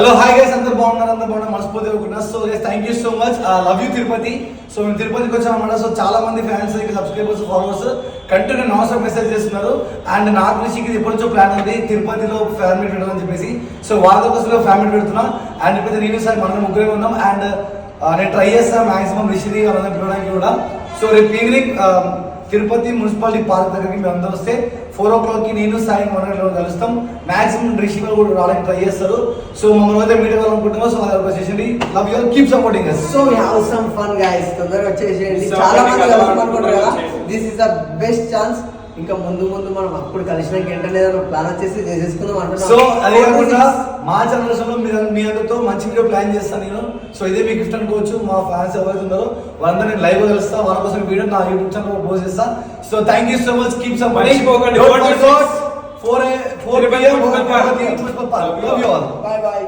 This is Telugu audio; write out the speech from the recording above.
హలో హాయ్ గైస్, అందరూ బాగున్నారు మనస్ఫూర్తిగా అనుకుంటున్నా. So guys, thank you so much. Love you Tirupati. So మేము తిరుపతికి వచ్చామన్నమాట. సో చాలా మంది fans, subscribers, followers continue non stop message చేస్తున్నారు. అండ్ నాకు రిషికి ఇది ఎప్పటి నుంచో ప్లాన్ ఉంది తిరుపతిలో ఫ్యామిలీ పెడతామని చెప్పేసి. సో వాళ్ళ కోసం ఫ్యామిలీ పెడుతున్నా. అండ్ ఇప్పుడు నేను సార్ మనం ముగ్గురే ఉన్నాం. అండ్ నేను ట్రై చేస్తాను మాక్సిమం రిషిని వాళ్ళని పిలవడానికి కూడా. సో రేపు ఈవినింగ్ తిరుపతి మున్సిపాలిటీ పార్క్ దగ్గరికి మేము అందరూ వస్తే 4 o'clock నేను సాయం మనలో కలుస్తాం. మాక్సిమం రిషి కూడా రావడానికి ట్రై చేస్తారు. సో మమ్మల్ని అయితే మీట్ అవ్వాలనుకుంటున్నాం. సో అది వచ్చేసి love you, keep supporting us. So we have some fun guys. తొందరగా వచ్చేసేయండి. చాలా మంది కలుసుకుంటున్నారు కదా. This is the best chance. ఇంకా ముందు మనం అప్పుడు కలిసినాక వెంటనే ప్లాన్ వచ్చేసి చేసేసుకుందాం అంటున్నాం. సో అదే కాకుండా మా ఛానల్స్ లో మీ అందరితో మంచి వీడియో ప్లాన్ చేస్తాను నేను. సో ఇదే మీ గిఫ్ట్ అనుకోవచ్చు. మా ఫ్యాన్స్ ఎవరైతే ఉన్నారో వాళ్ళందరూ నేను లైవ్ కలుస్తా. వాళ్ళ కోసం వీడియో నా యూట్యూబ్ ఛానల్ పోస్ట్ చేస్తా. So thank you so much. Keep supporting. 4 PM. Love you all. Bye bye.